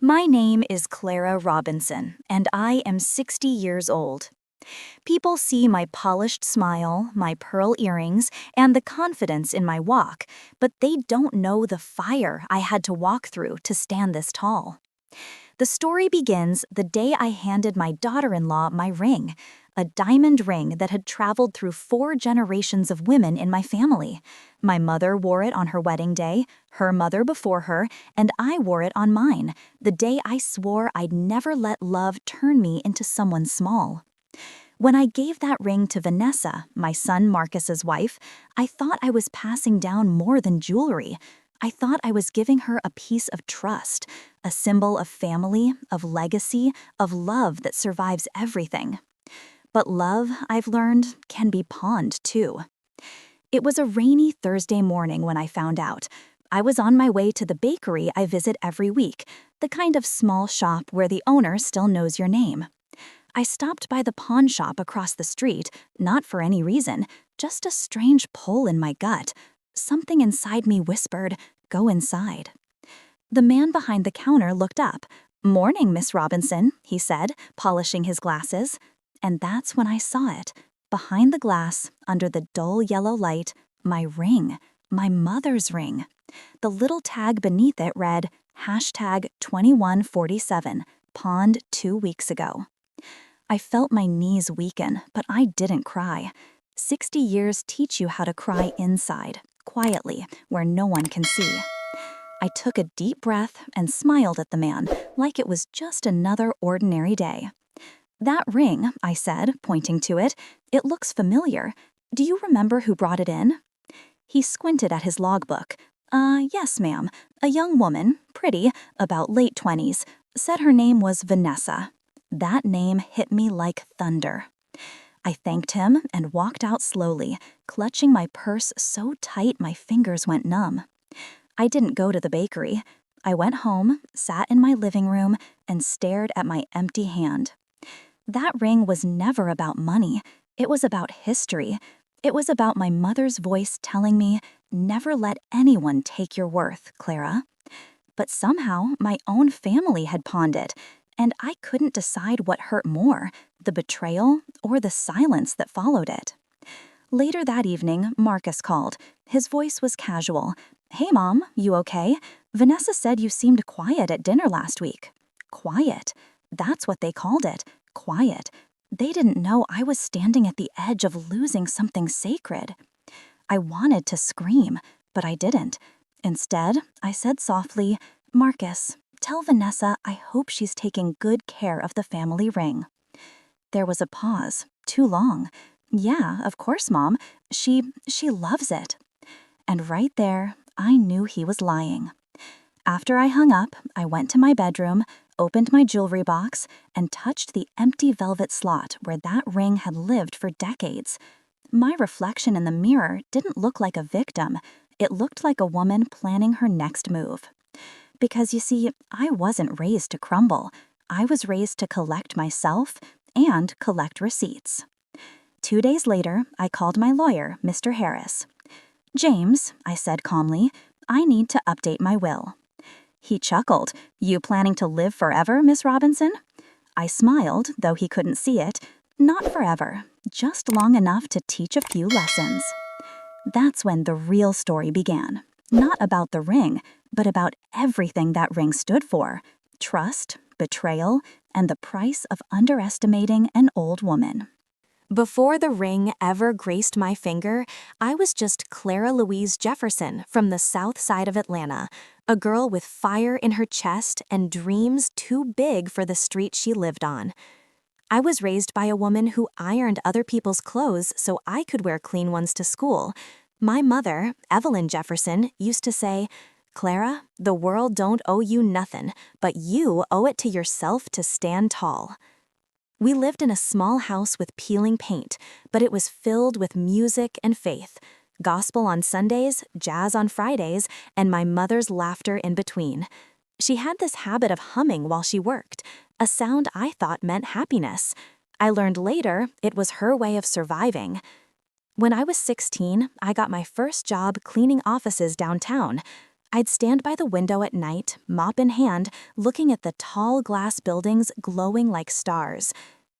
My name is Clara Robinson, and I am 60 years old. People see my polished smile, my pearl earrings, and the confidence in my walk, but they don't know the fire I had to walk through to stand this tall. The story begins the day I handed my daughter-in-law my ring, a diamond ring that had traveled through 4 generations of women in my family. My mother wore it on her wedding day, her mother before her, and I wore it on mine, the day I swore I'd never let love turn me into someone small. When I gave that ring to Vanessa, my son Marcus's wife, I thought I was passing down more than jewelry. I thought I was giving her a piece of trust, a symbol of family, of legacy, of love that survives everything. But love, I've learned, can be pawned too. It was a rainy Thursday morning when I found out. I was on my way to the bakery I visit every week, the kind of small shop where the owner still knows your name. I stopped by the pawn shop across the street, not for any reason, just a strange pull in my gut. Something inside me whispered, "Go inside." The man behind the counter looked up. "Morning, Miss Robinson," he said, polishing his glasses. And that's when I saw it. Behind the glass, under the dull yellow light, my ring, my mother's ring. The little tag beneath it read, #2147, pawned 2 weeks ago. I felt my knees weaken, but I didn't cry. 60 years teach you how to cry inside, quietly, where no one can see. I took a deep breath and smiled at the man, like it was just another ordinary day. "That ring," I said, pointing to it, "it looks familiar. Do you remember who brought it in?" He squinted at his logbook. Yes, ma'am. A young woman, pretty, about late 20s, said her name was Vanessa." That name hit me like thunder. I thanked him and walked out slowly, clutching my purse so tight my fingers went numb. I didn't go to the bakery. I went home, sat in my living room, and stared at my empty hand. That ring was never about money. It was about history. It was about my mother's voice telling me, "Never let anyone take your worth, Clara." But somehow my own family had pawned it, and I couldn't decide what hurt more, the betrayal or the silence that followed it. Later that evening, Marcus called. His voice was casual. "Hey, Mom, you okay? Vanessa said you seemed quiet at dinner last week." Quiet. That's what they called it. Quiet. They didn't know I was standing at the edge of losing something sacred. I wanted to scream, but I didn't. Instead, I said softly, "Marcus, tell Vanessa I hope she's taking good care of the family ring." There was a pause, too long. "Yeah, of course, Mom. She loves it." And right there, I knew he was lying. After I hung up, I went to my bedroom, opened my jewelry box, and touched the empty velvet slot where that ring had lived for decades. My reflection in the mirror didn't look like a victim. It looked like a woman planning her next move. Because you see, I wasn't raised to crumble. I was raised to collect myself and collect receipts. 2 days later, I called my lawyer, Mr. Harris. "James," I said calmly, "I need to update my will." He chuckled. "You planning to live forever, Miss Robinson?" I smiled, though he couldn't see it. "Not forever, just long enough to teach a few lessons." That's when the real story began. Not about the ring, but about everything that ring stood for. Trust, betrayal, and the price of underestimating an old woman. Before the ring ever graced my finger, I was just Clara Louise Jefferson from the south side of Atlanta, a girl with fire in her chest and dreams too big for the street she lived on. I was raised by a woman who ironed other people's clothes so I could wear clean ones to school. My mother, Evelyn Jefferson, used to say, "Clara, the world don't owe you nothing, but you owe it to yourself to stand tall." We lived in a small house with peeling paint, but it was filled with music and faith. Gospel on Sundays, jazz on Fridays, and my mother's laughter in between. She had this habit of humming while she worked, a sound I thought meant happiness. I learned later it was her way of surviving. When I was 16, I got my first job cleaning offices downtown. I'd stand by the window at night, mop in hand, looking at the tall glass buildings glowing like stars.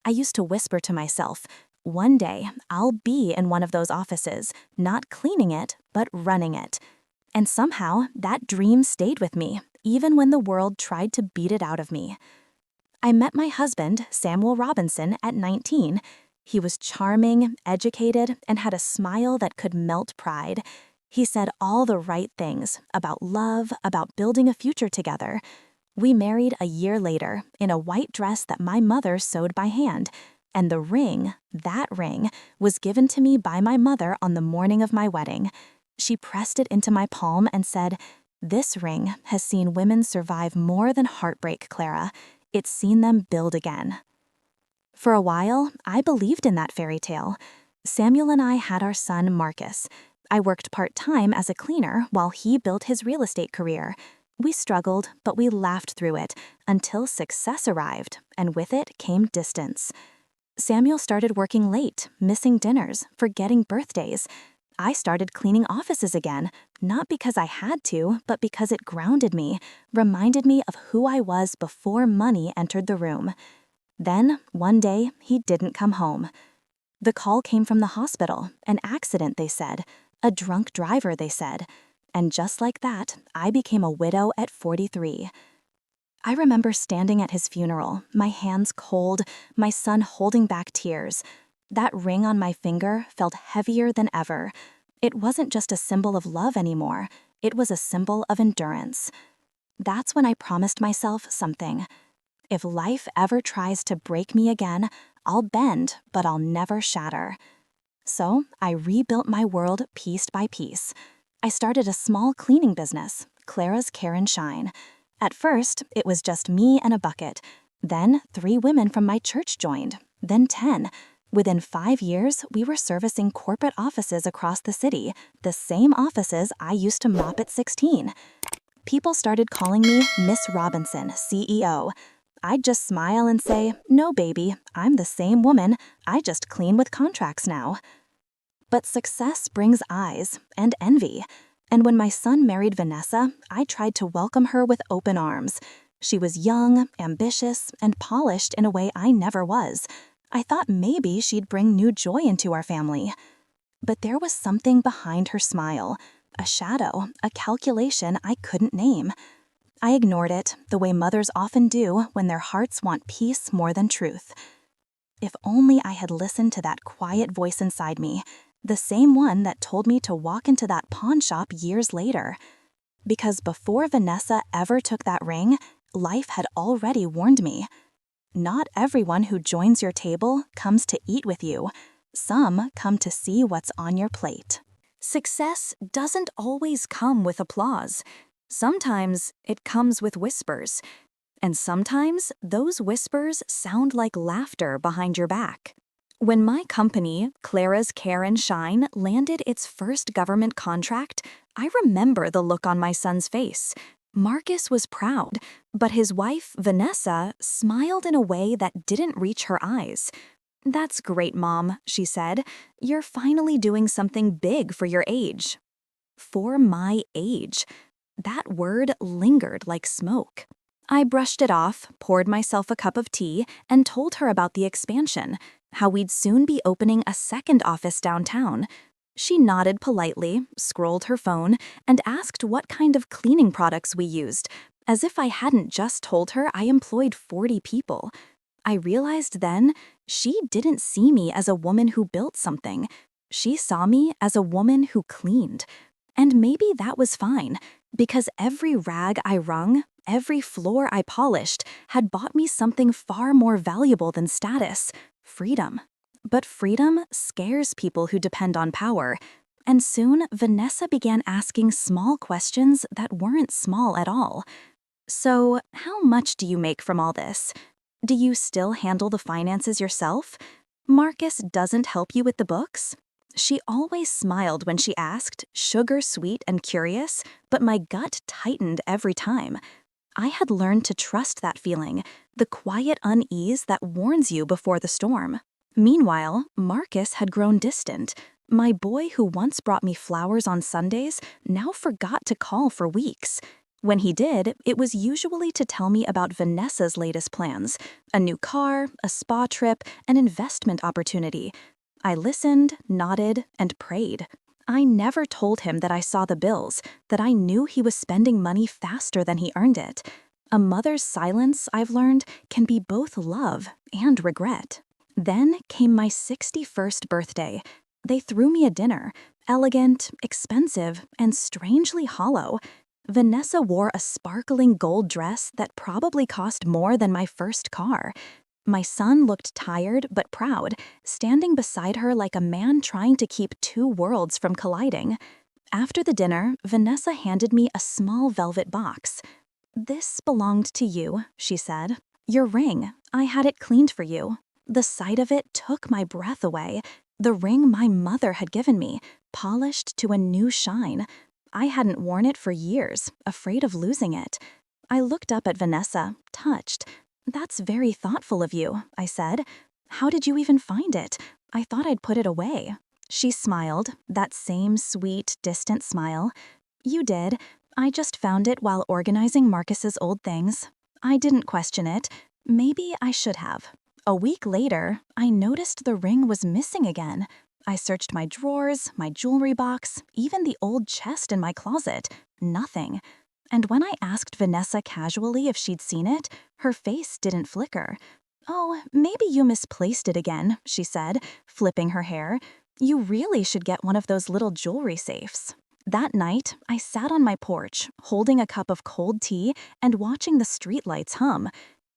I used to whisper to myself, one day I'll be in one of those offices, not cleaning it, but running it. And somehow, that dream stayed with me, even when the world tried to beat it out of me. I met my husband, Samuel Robinson, at 19. He was charming, educated, and had a smile that could melt pride. He said all the right things about love, about building a future together. We married a year later in a white dress that my mother sewed by hand, and the ring, that ring, was given to me by my mother on the morning of my wedding. She pressed it into my palm and said, "This ring has seen women survive more than heartbreak, Clara. It's seen them build again." For a while, I believed in that fairy tale. Samuel and I had our son, Marcus. I worked part-time as a cleaner while he built his real estate career. We struggled, but we laughed through it until success arrived, and with it came distance. Samuel started working late, missing dinners, forgetting birthdays. I started cleaning offices again, not because I had to, but because it grounded me, reminded me of who I was before money entered the room. Then, one day, he didn't come home. The call came from the hospital, an accident, they said, a drunk driver, they said. And just like that, I became a widow at 43. I remember standing at his funeral, my hands cold, my son holding back tears. That ring on my finger felt heavier than ever. It wasn't just a symbol of love anymore. It was a symbol of endurance. That's when I promised myself something. If life ever tries to break me again, I'll bend, but I'll never shatter. So I rebuilt my world piece by piece. I started a small cleaning business, Clara's Care and Shine. At first, it was just me and a bucket. Then 3 women from my church joined, then 10. Within 5 years, we were servicing corporate offices across the city, the same offices I used to mop at 16. People started calling me Miss Robinson, CEO. I'd just smile and say, "No, baby, I'm the same woman. I just clean with contracts now." But success brings eyes and envy. And when my son married Vanessa, I tried to welcome her with open arms. She was young, ambitious, and polished in a way I never was. I thought maybe she'd bring new joy into our family. But there was something behind her smile, a shadow, a calculation I couldn't name. I ignored it, the way mothers often do when their hearts want peace more than truth. If only I had listened to that quiet voice inside me, the same one that told me to walk into that pawn shop years later. Because before Vanessa ever took that ring, life had already warned me. Not everyone who joins your table comes to eat with you. Some come to see what's on your plate. Success doesn't always come with applause. Sometimes it comes with whispers. And sometimes those whispers sound like laughter behind your back. When my company, Clara's Care and Shine, landed its first government contract, I remember the look on my son's face. Marcus was proud, but his wife, Vanessa, smiled in a way that didn't reach her eyes. "That's great, Mom," she said. "You're finally doing something big for your age." For my age. That word lingered like smoke. I brushed it off, poured myself a cup of tea, and told her about the expansion, how we'd soon be opening a second office downtown. She nodded politely, scrolled her phone, and asked what kind of cleaning products we used, as if I hadn't just told her I employed 40 people. I realized then she didn't see me as a woman who built something. She saw me as a woman who cleaned. And maybe that was fine, because every rag I wrung, every floor I polished, had bought me something far more valuable than status: freedom. But freedom scares people who depend on power. And soon, Vanessa began asking small questions that weren't small at all. "So, how much do you make from all this? Do you still handle the finances yourself? Marcus doesn't help you with the books?" She always smiled when she asked, sugar sweet and curious, but my gut tightened every time. I had learned to trust that feeling, the quiet unease that warns you before the storm. Meanwhile, Marcus had grown distant. My boy who once brought me flowers on Sundays now forgot to call for weeks. When he did, it was usually to tell me about Vanessa's latest plans, a new car, a spa trip, an investment opportunity. I listened, nodded, and prayed. I never told him that I saw the bills, that I knew he was spending money faster than he earned it. A mother's silence, I've learned, can be both love and regret. Then came my 61st birthday. They threw me a dinner, elegant, expensive, and strangely hollow. Vanessa wore a sparkling gold dress that probably cost more than my first car. My son looked tired but proud, standing beside her like a man trying to keep two worlds from colliding. After the dinner, Vanessa handed me a small velvet box. "This belonged to you," she said. "Your ring. I had it cleaned for you." The sight of it took my breath away. The ring my mother had given me, polished to a new shine. I hadn't worn it for years, afraid of losing it. I looked up at Vanessa, touched. "That's very thoughtful of you," I said. "How did you even find it? I thought I'd put it away." She smiled, that same sweet, distant smile. "You did. I just found it while organizing Marcus's old things. I didn't question it. Maybe I should have." A week later, I noticed the ring was missing again. I searched my drawers, my jewelry box, even the old chest in my closet. Nothing. And when I asked Vanessa casually if she'd seen it, her face didn't flicker. "Oh, maybe you misplaced it again," she said, flipping her hair. "You really should get one of those little jewelry safes." That night, I sat on my porch, holding a cup of cold tea and watching the streetlights hum.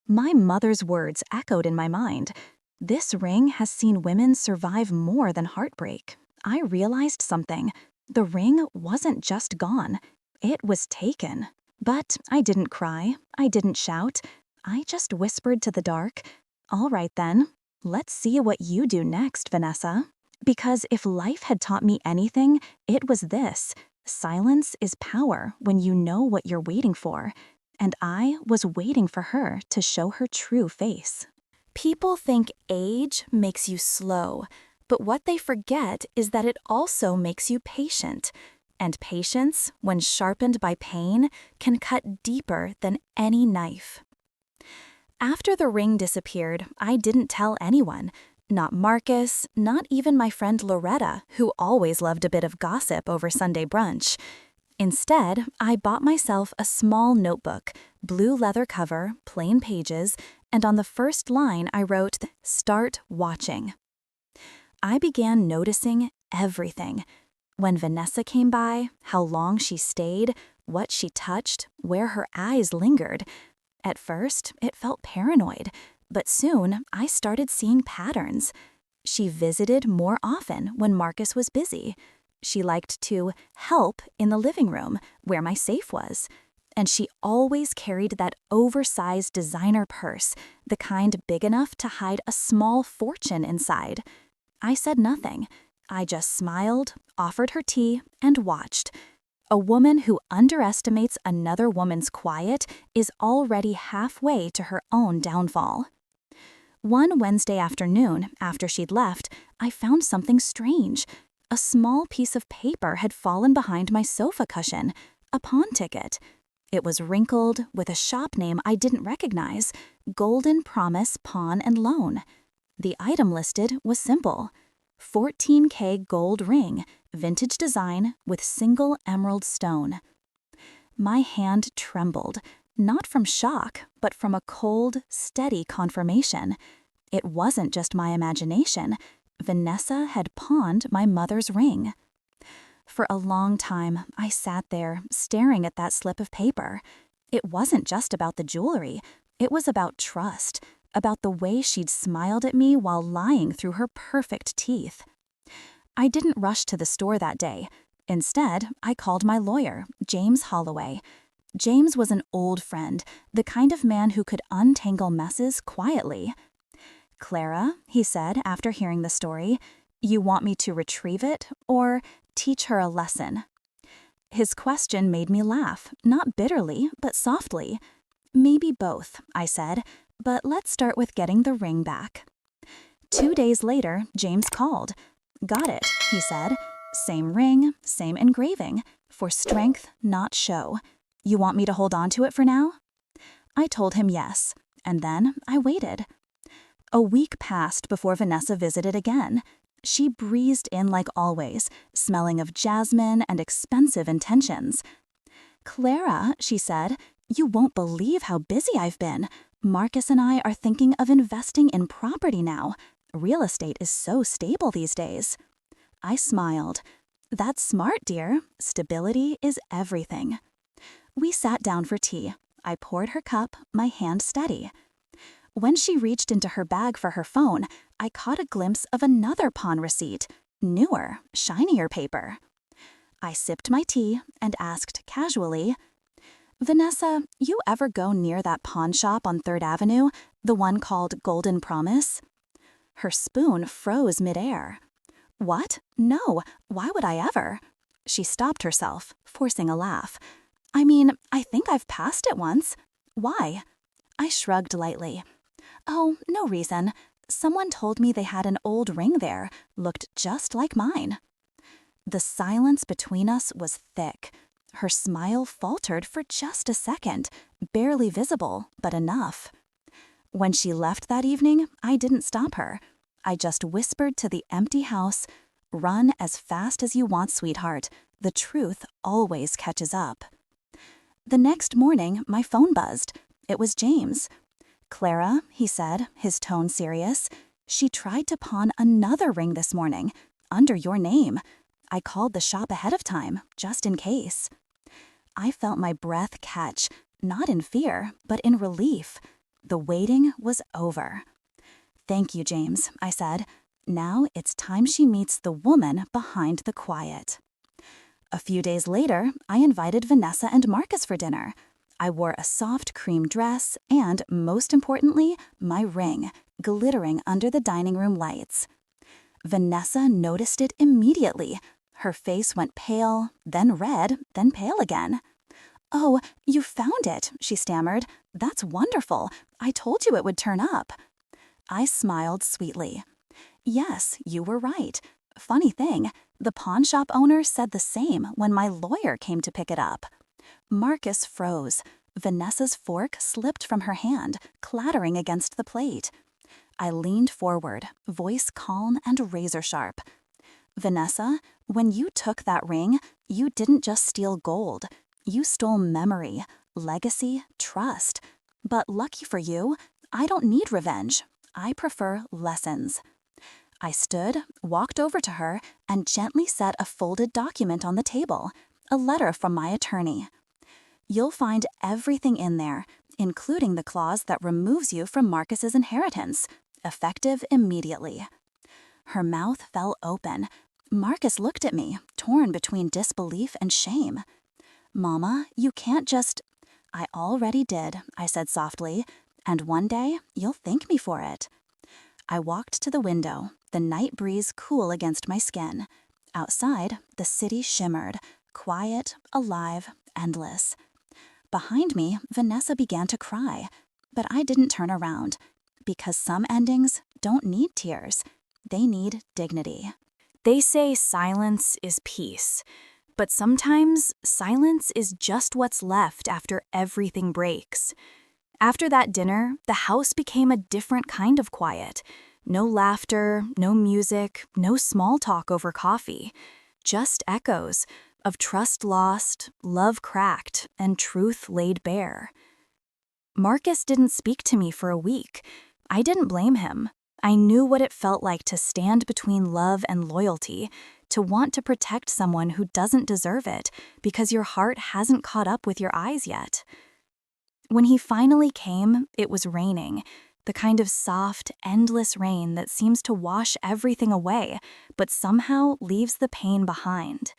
My mother's words echoed in my mind. This ring has seen women survive more than heartbreak. I realized something. The ring wasn't just gone. It was taken. But I didn't cry. I didn't shout. I just whispered to the dark, "All right then, let's see what you do next, Vanessa." Because if life had taught me anything, it was this. Silence is power when you know what you're waiting for. And I was waiting for her to show her true face. People think age makes you slow, but what they forget is that it also makes you patient. And patience, when sharpened by pain, can cut deeper than any knife. After the ring disappeared, I didn't tell anyone. Not Marcus, not even my friend Loretta, who always loved a bit of gossip over Sunday brunch. Instead, I bought myself a small notebook, blue leather cover, plain pages, and on the first line I wrote, "Start watching." I began noticing everything. When Vanessa came by, how long she stayed, what she touched, where her eyes lingered. At first, it felt paranoid, but soon I started seeing patterns. She visited more often when Marcus was busy. She liked to help in the living room, where my safe was. And she always carried that oversized designer purse, the kind big enough to hide a small fortune inside. I said nothing. I just smiled, offered her tea, and watched. A woman who underestimates another woman's quiet is already halfway to her own downfall. One Wednesday afternoon, after she'd left, I found something strange. A small piece of paper had fallen behind my sofa cushion, a pawn ticket. It was wrinkled, with a shop name I didn't recognize, Golden Promise Pawn and Loan. The item listed was simple: 14K gold ring, vintage design, with single emerald stone. My hand trembled, not from shock, but from a cold, steady confirmation. It wasn't just my imagination. Vanessa had pawned my mother's ring. For a long time, I sat there, staring at that slip of paper. It wasn't just about the jewelry. It was about trust, about the way she'd smiled at me while lying through her perfect teeth. I didn't rush to the store that day. Instead, I called my lawyer, James Holloway. James was an old friend, the kind of man who could untangle messes quietly. "Clara," he said after hearing the story, "you want me to retrieve it or teach her a lesson?" His question made me laugh, not bitterly, but softly. "Maybe both," I said, "but let's start with getting the ring back." 2 days later, James called. Got it, he said. Same ring, same engraving. For strength, not show. You want me to hold on to it for now? I told him yes, and then I waited. A week passed before Vanessa visited again. She breezed in like always, smelling of jasmine and expensive intentions. Clara, she said, you won't believe how busy I've been. Marcus and I are thinking of investing in property now. Real estate is so stable these days. I smiled. That's smart, dear. Stability is everything. We sat down for tea. I poured her cup, my hand steady. When she reached into her bag for her phone, I caught a glimpse of another pawn receipt, newer, shinier paper. I sipped my tea and asked casually, Vanessa, you ever go near that pawn shop on 3rd Avenue, the one called Golden Promise? Her spoon froze midair. What? No, why would I ever? She stopped herself, forcing a laugh. I mean, I think I've passed it once. Why? I shrugged lightly. Oh, no reason. Someone told me they had an old ring there, looked just like mine. The silence between us was thick. Her smile faltered for just a second, barely visible, but enough. When she left that evening, I didn't stop her. I just whispered to the empty house, "Run as fast as you want, sweetheart. The truth always catches up." The next morning, my phone buzzed. It was James. Clara, he said, his tone serious, she tried to pawn another ring this morning, under your name. I called the shop ahead of time, just in case. I felt my breath catch, not in fear, but in relief. The waiting was over. Thank you, James, I said. Now it's time she meets the woman behind the quiet. A few days later, I invited Vanessa and Marcus for dinner. I wore a soft cream dress and, most importantly, my ring, glittering under the dining room lights. Vanessa noticed it immediately. Her face went pale, then red, then pale again. "Oh, you found it," she stammered. "That's wonderful. I told you it would turn up." I smiled sweetly. "Yes, you were right. Funny thing, the pawn shop owner said the same when my lawyer came to pick it up." Marcus froze. Vanessa's fork slipped from her hand, clattering against the plate. I leaned forward, voice calm and razor-sharp. "Vanessa, when you took that ring, you didn't just steal gold. You stole memory, legacy, trust. But lucky for you, I don't need revenge. I prefer lessons." I stood, walked over to her, and gently set a folded document on the table, a letter from my attorney. "You'll find everything in there, including the clause that removes you from Marcus's inheritance, effective immediately." Her mouth fell open. Marcus looked at me, torn between disbelief and shame. "Mama, you can't just—" "I already did," I said softly, "and one day you'll thank me for it." I walked to the window, the night breeze cool against my skin. Outside, the city shimmered, quiet, alive, endless. Behind me, Vanessa began to cry, but I didn't turn around, because some endings don't need tears. They need dignity. They say silence is peace, but sometimes silence is just what's left after everything breaks. After that dinner, the house became a different kind of quiet. No laughter, no music, no small talk over coffee. Just echoes of trust lost, love cracked, and truth laid bare. Marcus didn't speak to me for a week. I didn't blame him. I knew what it felt like to stand between love and loyalty, to want to protect someone who doesn't deserve it because your heart hasn't caught up with your eyes yet. When he finally came, it was raining, the kind of soft, endless rain that seems to wash everything away, but somehow leaves the pain behind.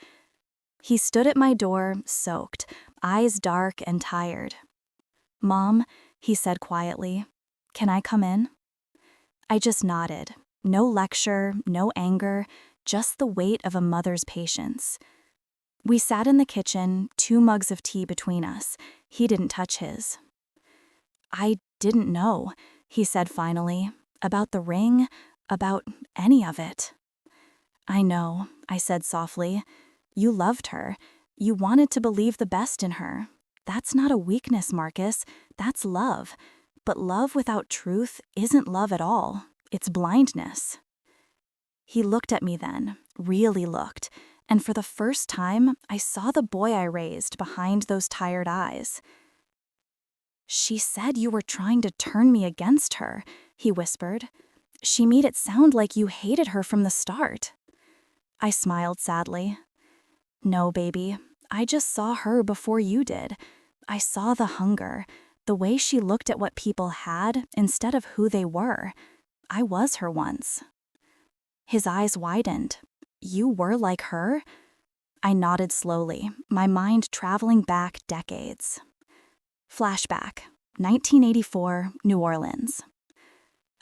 He stood at my door, soaked, eyes dark and tired. "Mom," he said quietly, "can I come in?" I just nodded. No lecture, no anger, just the weight of a mother's patience. We sat in the kitchen, 2 mugs of tea between us. He didn't touch his. "I didn't know," he said finally, "about the ring, about any of it." I know, I said softly. You loved her. You wanted to believe the best in her. That's not a weakness, Marcus. That's love. But love without truth isn't love at all. It's blindness. He looked at me then, really looked, and for the first time, I saw the boy I raised behind those tired eyes. She said you were trying to turn me against her, he whispered. She made it sound like you hated her from the start. I smiled sadly. No, baby, I just saw her before you did. I saw the hunger, the way she looked at what people had instead of who they were. I was her once. His eyes widened. You were like her? I nodded slowly, my mind traveling back decades. Flashback, 1984, New Orleans.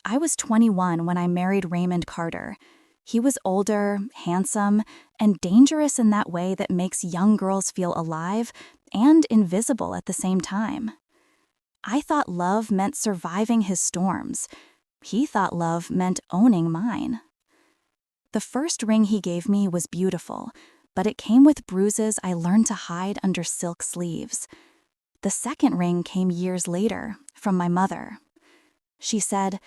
I was 21 when I married Raymond Carter. He was older, handsome, and dangerous in that way that makes young girls feel alive and invisible at the same time. I thought love meant surviving his storms. He thought love meant owning mine. The first ring he gave me was beautiful, but it came with bruises I learned to hide under silk sleeves. The second ring came years later, from my mother. She said,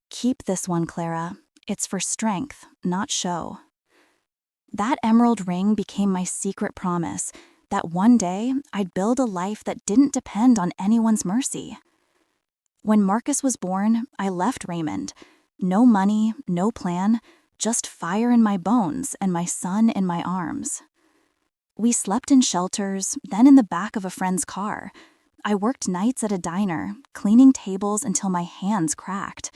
"Keep this one, Clara. It's for strength, not show." That emerald ring became my secret promise that one day I'd build a life that didn't depend on anyone's mercy. When Marcus was born, I left Raymond. No money, no plan, just fire in my bones and my son in my arms. We slept in shelters, then in the back of a friend's car. I worked nights at a diner, cleaning tables until my hands cracked.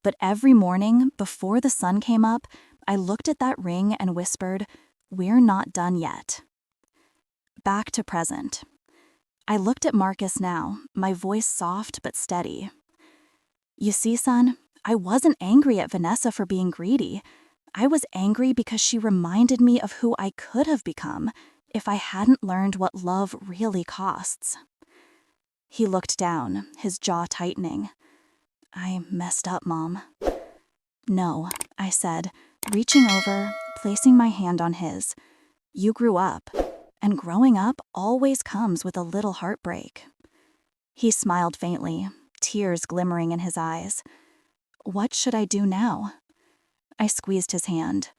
But every morning, before the sun came up, I looked at that ring and whispered, "We're not done yet." Back to present. I looked at Marcus now, my voice soft but steady. You see, son, I wasn't angry at Vanessa for being greedy. I was angry because she reminded me of who I could have become if I hadn't learned what love really costs. He looked down, his jaw tightening. I messed up, Mom. No, I said, reaching over, placing my hand on his. You grew up, and growing up always comes with a little heartbreak. He smiled faintly, tears glimmering in his eyes. What should I do now? I squeezed his hand.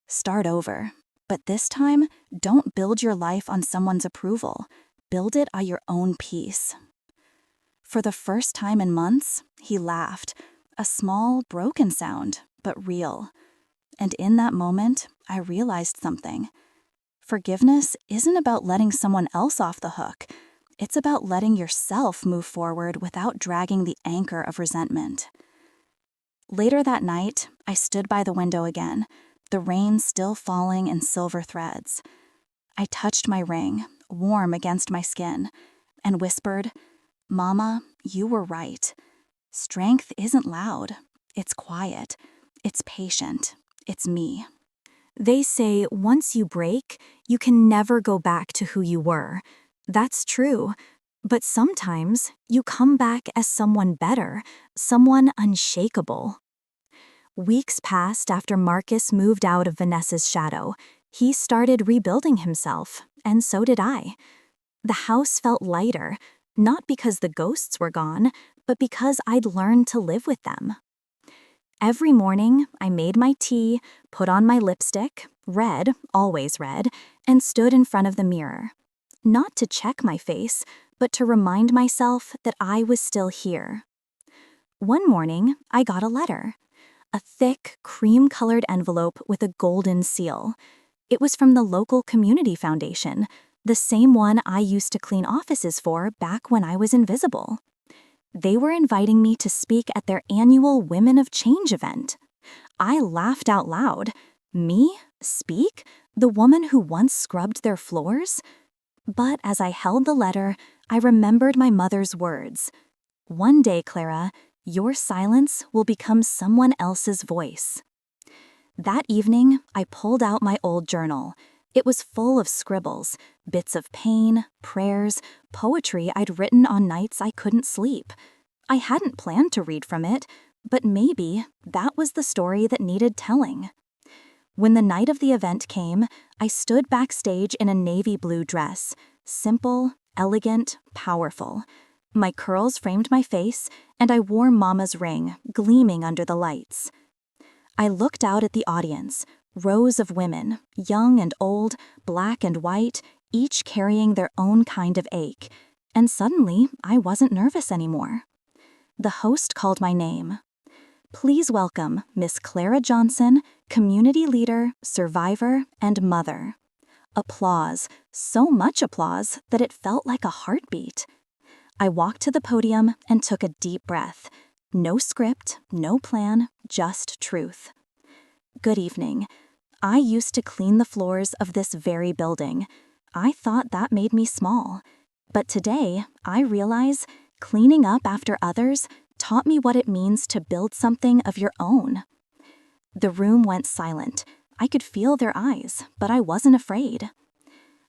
Start over, but this time, don't build your life on someone's approval. Build it on your own peace. For the first time in months, he laughed, a small, broken sound, but real. And in that moment, I realized something. Forgiveness isn't about letting someone else off the hook. It's about letting yourself move forward without dragging the anchor of resentment. Later that night, I stood by the window again, the rain still falling in silver threads. I touched my ring, warm against my skin, and whispered, Mama, you were right. Strength isn't loud. It's quiet. It's patient. It's me. They say once you break, you can never go back to who you were. That's true. But sometimes you come back as someone better, someone unshakable. Weeks passed after Marcus moved out of Vanessa's shadow. He started rebuilding himself, and so did I. The house felt lighter, not because the ghosts were gone, but because I'd learned to live with them. Every morning, I made my tea, put on my lipstick, red, always red, and stood in front of the mirror. Not to check my face, but to remind myself that I was still here. One morning, I got a letter. A thick, cream-colored envelope with a golden seal. It was from the local community foundation, the same one I used to clean offices for back when I was invisible. They were inviting me to speak at their annual Women of Change event. I laughed out loud. Me? Speak? The woman who once scrubbed their floors? But as I held the letter, I remembered my mother's words. One day, Clara, your silence will become someone else's voice. That evening, I pulled out my old journal. It was full of scribbles, bits of pain, prayers, poetry I'd written on nights I couldn't sleep. I hadn't planned to read from it, but maybe that was the story that needed telling. When the night of the event came, I stood backstage in a navy blue dress, simple, elegant, powerful. My curls framed my face, and I wore Mama's ring, gleaming under the lights. I looked out at the audience, rows of women, young and old, black and white, each carrying their own kind of ache, and suddenly I wasn't nervous anymore. The host called my name. Please welcome Miss Clara Johnson, community leader, survivor, and mother. Applause, so much applause that it felt like a heartbeat. I walked to the podium and took a deep breath. No script, no plan, just truth. Good evening. I used to clean the floors of this very building. I thought that made me small. But today, I realize cleaning up after others taught me what it means to build something of your own. The room went silent. I could feel their eyes, but I wasn't afraid.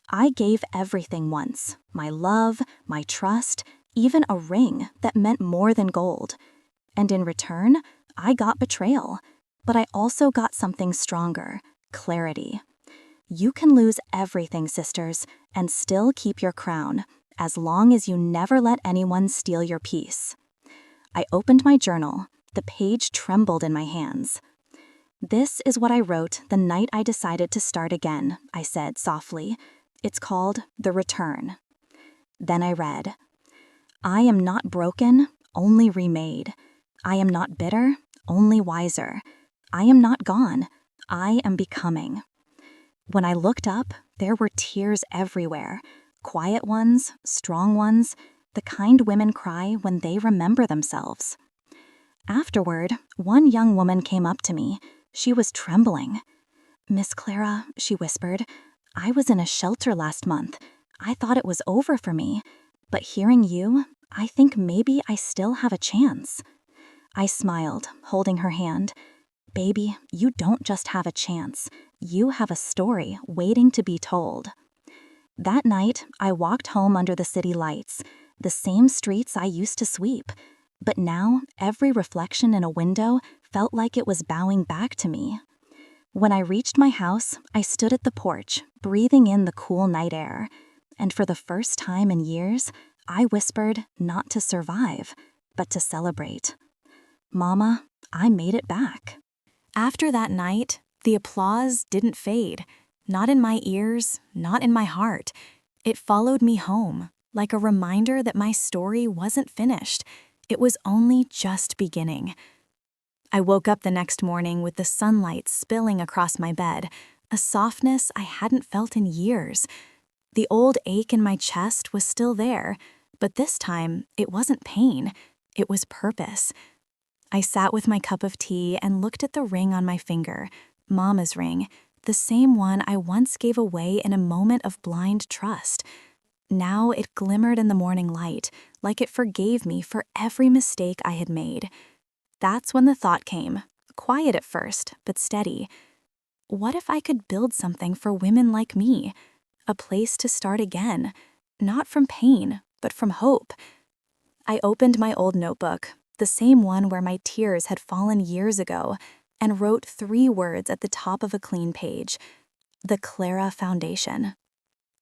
I gave everything once, my love, my trust, even a ring that meant more than gold. And in return, I got betrayal. But I also got something stronger, clarity. You can lose everything, sisters, and still keep your crown, as long as you never let anyone steal your peace. I opened my journal. The page trembled in my hands. This is what I wrote the night I decided to start again, I said softly. It's called The Return. Then I read, I am not broken, only remade. I am not bitter, only wiser. I am not gone, I am becoming. When I looked up, there were tears everywhere. Quiet ones, strong ones, the kind women cry when they remember themselves. Afterward, one young woman came up to me. She was trembling. Miss Clara, she whispered, I was in a shelter last month. I thought it was over for me. But hearing you, I think maybe I still have a chance. I smiled, holding her hand. Baby, you don't just have a chance. You have a story waiting to be told. That night, I walked home under the city lights, the same streets I used to sweep. But now, every reflection in a window felt like it was bowing back to me. When I reached my house, I stood at the porch, breathing in the cool night air. And for the first time in years, I whispered not to survive, but to celebrate. Mama, I made it back. After that night, the applause didn't fade. Not in my ears, not in my heart. It followed me home, like a reminder that my story wasn't finished. It was only just beginning. I woke up the next morning with the sunlight spilling across my bed, a softness I hadn't felt in years. The old ache in my chest was still there, but this time it wasn't pain, it was purpose. I sat with my cup of tea and looked at the ring on my finger, Mama's ring, the same one I once gave away in a moment of blind trust. Now it glimmered in the morning light, like it forgave me for every mistake I had made. That's when the thought came, quiet at first, but steady. What if I could build something for women like me? A place to start again, not from pain, but from hope. I opened my old notebook, the same one where my tears had fallen years ago, and wrote 3 words at the top of a clean page. The Clara Foundation.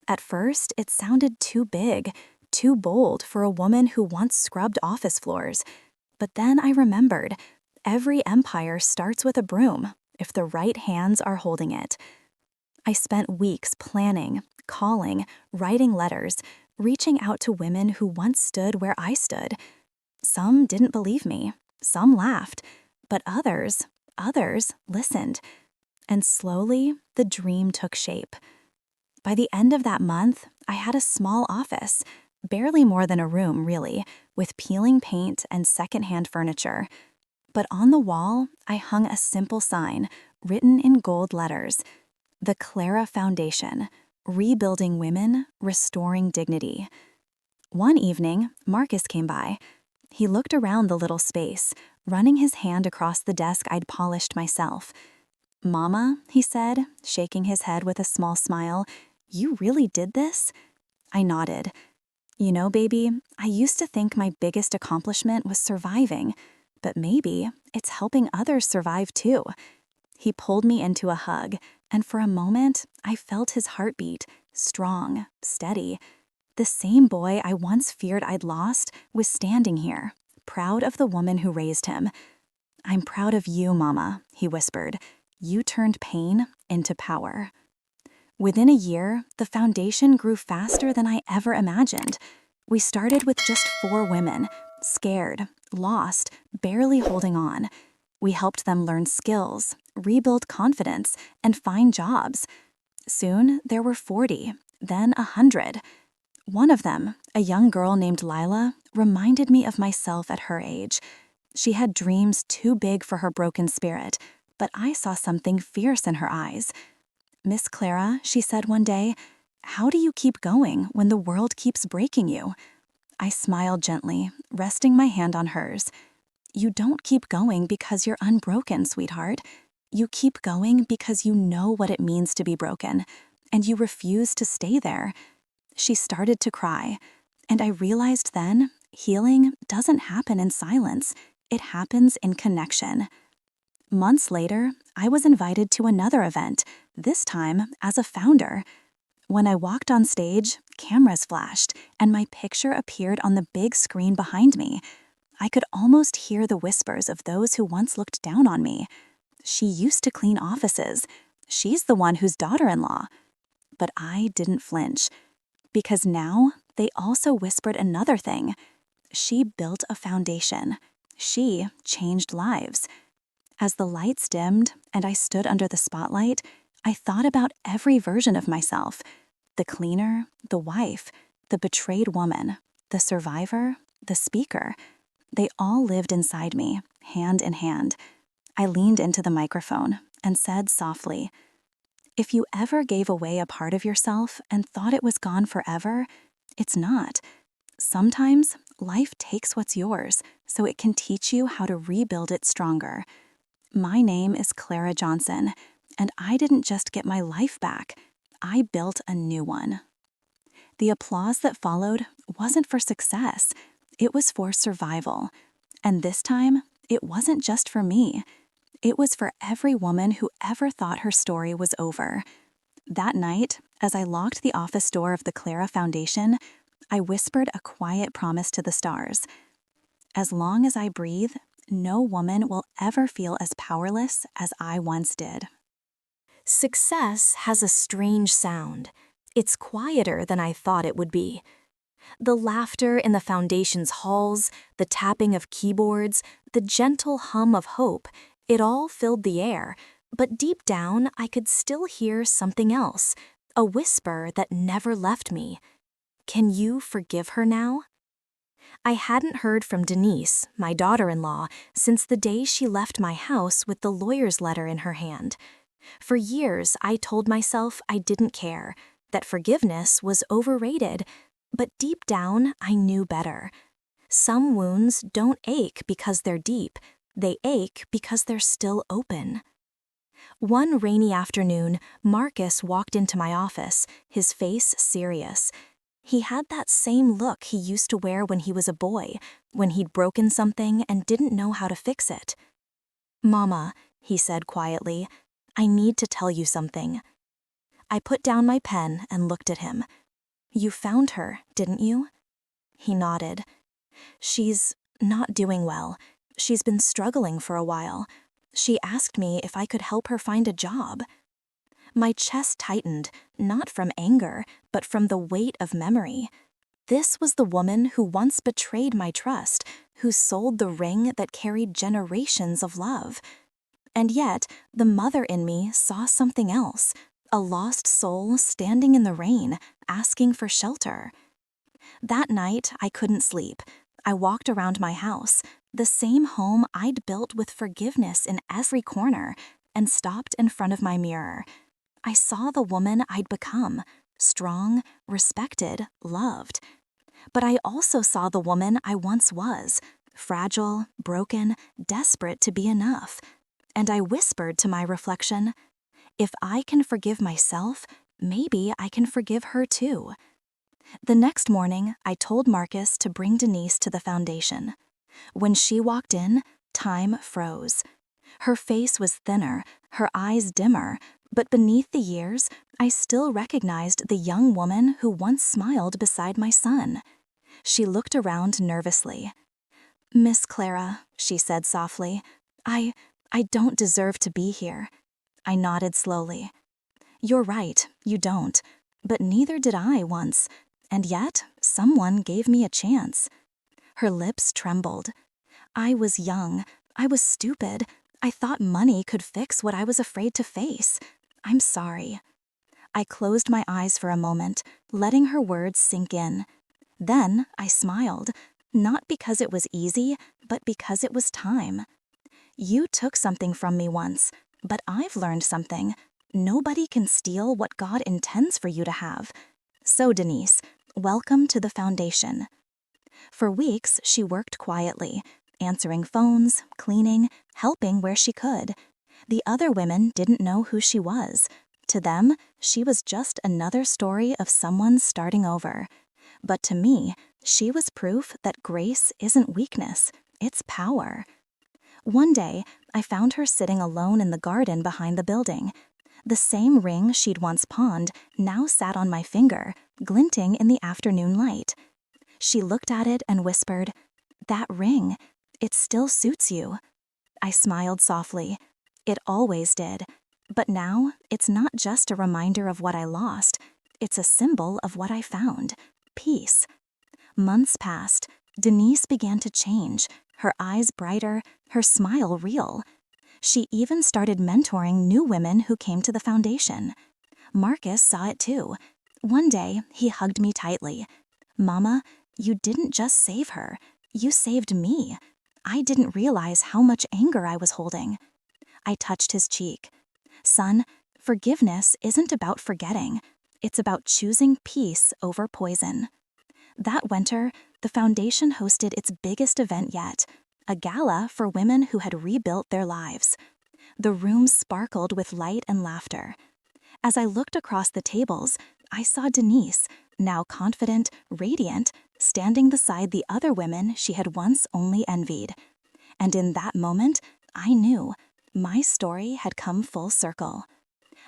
At first, it sounded too big, too bold for a woman who once scrubbed office floors. But then I remembered, every empire starts with a broom, if the right hands are holding it. I spent weeks planning, calling, writing letters, reaching out to women who once stood where I stood. Some didn't believe me, some laughed, but others listened. And slowly, the dream took shape. By the end of that month, I had a small office, barely more than a room, really, with peeling paint and secondhand furniture. But on the wall, I hung a simple sign, written in gold letters, The Clara Foundation, Rebuilding Women, Restoring Dignity. One evening, Marcus came by. He looked around the little space, running his hand across the desk I'd polished myself. Mama, he said, shaking his head with a small smile, you really did this? I nodded. You know, baby, I used to think my biggest accomplishment was surviving, but maybe it's helping others survive too. He pulled me into a hug, and for a moment, I felt his heartbeat, strong, steady. The same boy I once feared I'd lost was standing here, proud of the woman who raised him. "I'm proud of you, Mama," he whispered. "You turned pain into power." Within a year, the foundation grew faster than I ever imagined. We started with just 4 women, scared, lost, barely holding on. We helped them learn skills, rebuild confidence, and find jobs. Soon, there were 40, then 100. One of them, a young girl named Lila, reminded me of myself at her age. She had dreams too big for her broken spirit, but I saw something fierce in her eyes. "Miss Clara," she said one day, "how do you keep going when the world keeps breaking you?" I smiled gently, resting my hand on hers. "You don't keep going because you're unbroken, sweetheart. You keep going because you know what it means to be broken, and you refuse to stay there." She started to cry, and I realized then, healing doesn't happen in silence. It happens in connection. Months later, I was invited to another event, this time as a founder. When I walked on stage, cameras flashed, and my picture appeared on the big screen behind me. I could almost hear the whispers of those who once looked down on me. "She used to clean offices. She's the one who's daughter-in-law." But I didn't flinch, because now they also whispered another thing. She built a foundation. She changed lives. As the lights dimmed and I stood under the spotlight, I thought about every version of myself: the cleaner, the wife, the betrayed woman, the survivor, the speaker. They all lived inside me, hand in hand. I leaned into the microphone and said softly, "If you ever gave away a part of yourself and thought it was gone forever, it's not. Sometimes life takes what's yours so it can teach you how to rebuild it stronger. My name is Clara Johnson, and I didn't just get my life back, I built a new one." The applause that followed wasn't for success, it was for survival. And this time, it wasn't just for me. It was for every woman who ever thought her story was over. That night, as I locked the office door of the Clara Foundation, I whispered a quiet promise to the stars. As long as I breathe, no woman will ever feel as powerless as I once did. Success has a strange sound. It's quieter than I thought it would be. The laughter in the foundation's halls, the tapping of keyboards, the gentle hum of hope, it all filled the air, but deep down I could still hear something else, a whisper that never left me. "Can you forgive her now?" I hadn't heard from Denise, my daughter-in-law, since the day she left my house with the lawyer's letter in her hand. For years, I told myself I didn't care, that forgiveness was overrated, but deep down, I knew better. Some wounds don't ache because they're deep, they ache because they're still open. One rainy afternoon, Marcus walked into my office, his face serious. He had that same look he used to wear when he was a boy, when he'd broken something and didn't know how to fix it. "Mama," he said quietly, "I need to tell you something." I put down my pen and looked at him. "You found her, didn't you?" He nodded. "She's not doing well. She's been struggling for a while. She asked me if I could help her find a job." My chest tightened, not from anger, but from the weight of memory. This was the woman who once betrayed my trust, who sold the ring that carried generations of love. And yet, the mother in me saw something else, a lost soul standing in the rain, asking for shelter. That night, I couldn't sleep. I walked around my house, the same home I'd built with forgiveness in every corner, and stopped in front of my mirror. I saw the woman I'd become, strong, respected, loved. But I also saw the woman I once was, fragile, broken, desperate to be enough. And I whispered to my reflection, if I can forgive myself, maybe I can forgive her too. The next morning, I told Marcus to bring Denise to the foundation. When she walked in, time froze. Her face was thinner, her eyes dimmer, but beneath the years, I still recognized the young woman who once smiled beside my son. She looked around nervously. "Miss Clara," she said softly, I don't deserve to be here." I nodded slowly. "You're right, you don't. But neither did I once. And yet, someone gave me a chance." Her lips trembled. "I was young. I was stupid. I thought money could fix what I was afraid to face. I'm sorry." I closed my eyes for a moment, letting her words sink in. Then I smiled, not because it was easy, but because it was time. "You took something from me once, but I've learned something. Nobody can steal what God intends for you to have. So, Denise, welcome to the foundation." For weeks, she worked quietly, answering phones, cleaning, helping where she could. The other women didn't know who she was. To them, she was just another story of someone starting over. But to me, she was proof that grace isn't weakness, it's power. One day, I found her sitting alone in the garden behind the building. The same ring she'd once pawned now sat on my finger, glinting in the afternoon light. She looked at it and whispered, "That ring, it still suits you." I smiled softly. It always did. But now, it's not just a reminder of what I lost. It's a symbol of what I found: peace. Months passed. Denise began to change, her eyes brighter, her smile real. She even started mentoring new women who came to the foundation. Marcus saw it too. One day, he hugged me tightly. "Mama, you didn't just save her. You saved me. I didn't realize how much anger I was holding." I touched his cheek. "Son, forgiveness isn't about forgetting. It's about choosing peace over poison." That winter, the foundation hosted its biggest event yet, a gala for women who had rebuilt their lives. The room sparkled with light and laughter. As I looked across the tables, I saw Denise, now confident, radiant, standing beside the other women she had once only envied. And in that moment, I knew my story had come full circle.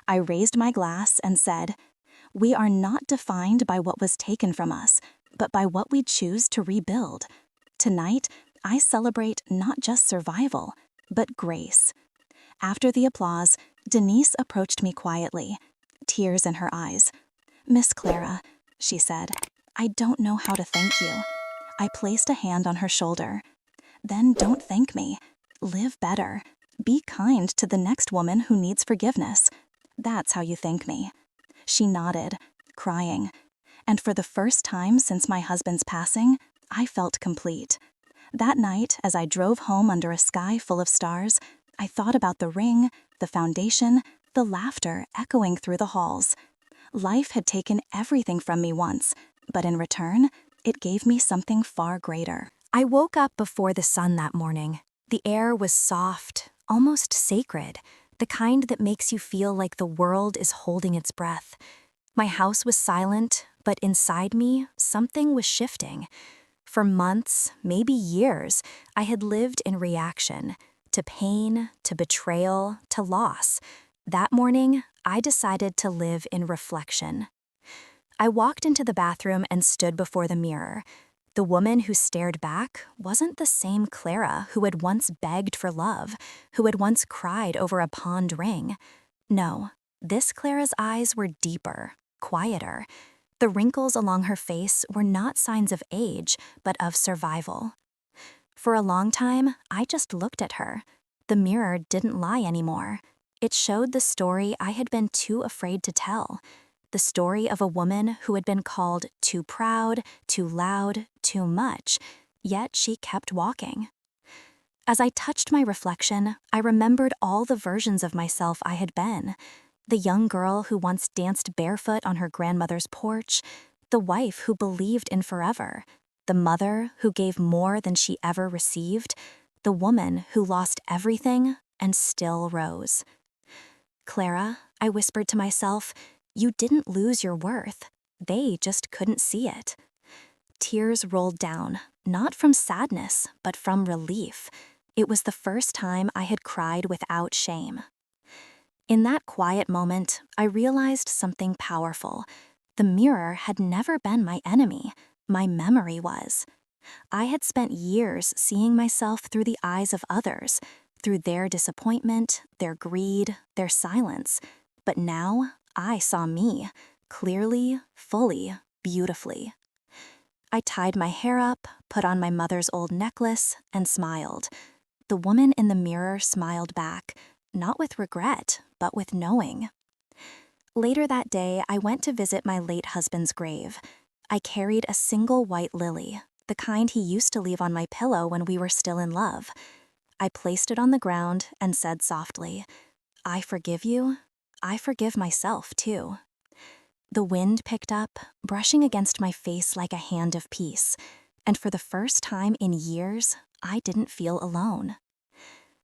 I raised my glass and said, "We are not defined by what was taken from us, but by what we choose to rebuild. Tonight, I celebrate not just survival, but grace." After the applause, Denise approached me quietly, tears in her eyes. "Miss Clara," she said, "I don't know how to thank you." I placed a hand on her shoulder. "Then don't thank me. Live better. Be kind to the next woman who needs forgiveness. That's how you thank me." She nodded, crying. And for the first time since my husband's passing, I felt complete. That night, as I drove home under a sky full of stars, I thought about the ring, the foundation, the laughter echoing through the halls. Life had taken everything from me once, but in return, it gave me something far greater. I woke up before the sun that morning. The air was soft, almost sacred, the kind that makes you feel like the world is holding its breath. My house was silent, but inside me, something was shifting. For months, maybe years, I had lived in reaction to pain, to betrayal, to loss. That morning, I decided to live in reflection. I walked into the bathroom and stood before the mirror. The woman who stared back wasn't the same Clara who had once begged for love, who had once cried over a pawned ring. No, this Clara's eyes were deeper, quieter. The wrinkles along her face were not signs of age, but of survival. For a long time, I just looked at her. The mirror didn't lie anymore. It showed the story I had been too afraid to tell. The story of a woman who had been called too proud, too loud, too much, yet she kept walking. As I touched my reflection, I remembered all the versions of myself I had been. The young girl who once danced barefoot on her grandmother's porch, the wife who believed in forever, the mother who gave more than she ever received, the woman who lost everything and still rose. "Clara," I whispered to myself, "you didn't lose your worth. They just couldn't see it." Tears rolled down, not from sadness, but from relief. It was the first time I had cried without shame. In that quiet moment, I realized something powerful. The mirror had never been my enemy. My memory was. I had spent years seeing myself through the eyes of others, through their disappointment, their greed, their silence. But now, I saw me, clearly, fully, beautifully. I tied my hair up, put on my mother's old necklace, and smiled. The woman in the mirror smiled back, not with regret, but with knowing. Later that day, I went to visit my late husband's grave. I carried a single white lily, the kind he used to leave on my pillow when we were still in love. I placed it on the ground and said softly, "I forgive you. I forgive myself, too." The wind picked up, brushing against my face like a hand of peace, and for the first time in years, I didn't feel alone.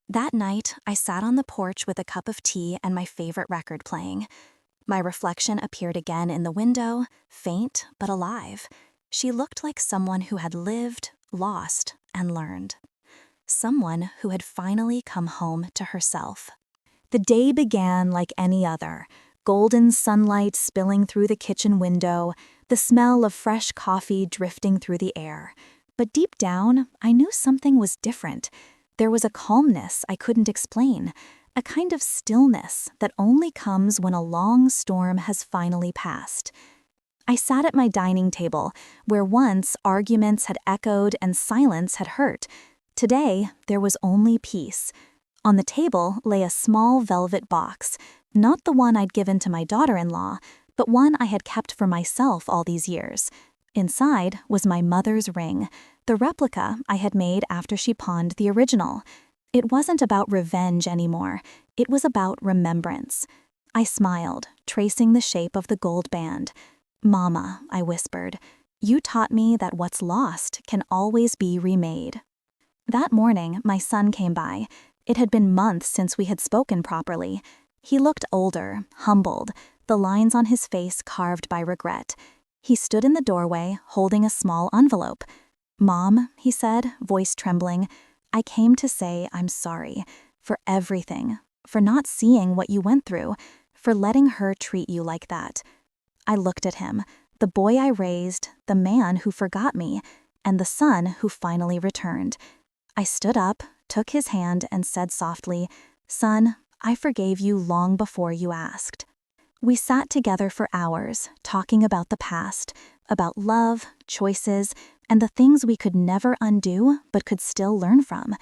That night, I sat on the porch with a cup of tea and my favorite record playing. My reflection appeared again in the window, faint but alive. She looked like someone who had lived, lost, and learned. Someone who had finally come home to herself. The day began like any other. Golden sunlight spilling through the kitchen window, the smell of fresh coffee drifting through the air. But deep down, I knew something was different. There was a calmness I couldn't explain, a kind of stillness that only comes when a long storm has finally passed. I sat at my dining table, where once arguments had echoed and silence had hurt. Today, there was only peace. On the table lay a small velvet box, not the one I'd given to my daughter-in-law, but one I had kept for myself all these years. Inside was my mother's ring, the replica I had made after she pawned the original. It wasn't about revenge anymore. It was about remembrance. I smiled, tracing the shape of the gold band. "Mama," I whispered, "you taught me that what's lost can always be remade." That morning, my son came by. It had been months since we had spoken properly. He looked older, humbled, the lines on his face carved by regret. He stood in the doorway, holding a small envelope. "Mom," he said, voice trembling, "I came to say I'm sorry. For everything. For not seeing what you went through. For letting her treat you like that." I looked at him, the boy I raised, the man who forgot me, and the son who finally returned. I stood up, took his hand, and said softly, "Son, I forgave you long before you asked." We sat together for hours, talking about the past, about love, choices, and the things we could never undo but could still learn from.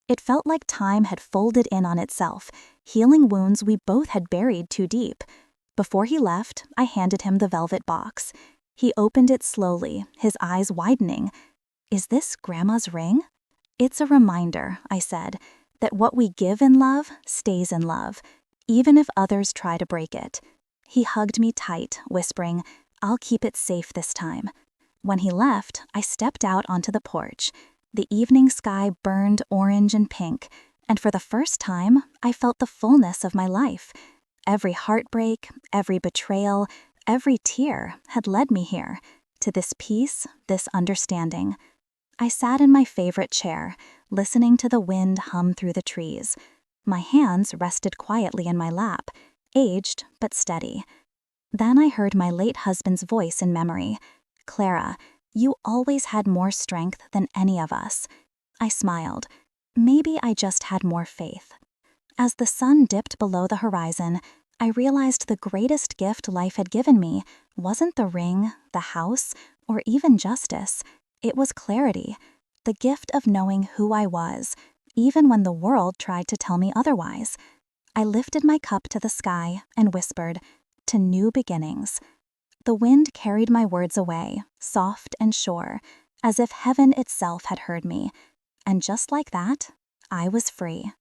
It felt like time had folded in on itself, healing wounds we both had buried too deep. Before he left, I handed him the velvet box. He opened it slowly, his eyes widening. "Is this Grandma's ring?" "It's a reminder," I said, "that what we give in love stays in love, even if others try to break it." He hugged me tight, whispering, "I'll keep it safe this time." When he left, I stepped out onto the porch. The evening sky burned orange and pink, and for the first time, I felt the fullness of my life. Every heartbreak, every betrayal, every tear had led me here, to this peace, this understanding. I sat in my favorite chair, listening to the wind hum through the trees. My hands rested quietly in my lap, aged but steady. Then I heard my late husband's voice in memory. "Clara, you always had more strength than any of us." I smiled. Maybe I just had more faith. As the sun dipped below the horizon, I realized the greatest gift life had given me wasn't the ring, the house, or even justice. It was clarity, the gift of knowing who I was, even when the world tried to tell me otherwise. I lifted my cup to the sky and whispered, "To new beginnings." The wind carried my words away, soft and sure, as if heaven itself had heard me. And just like that, I was free.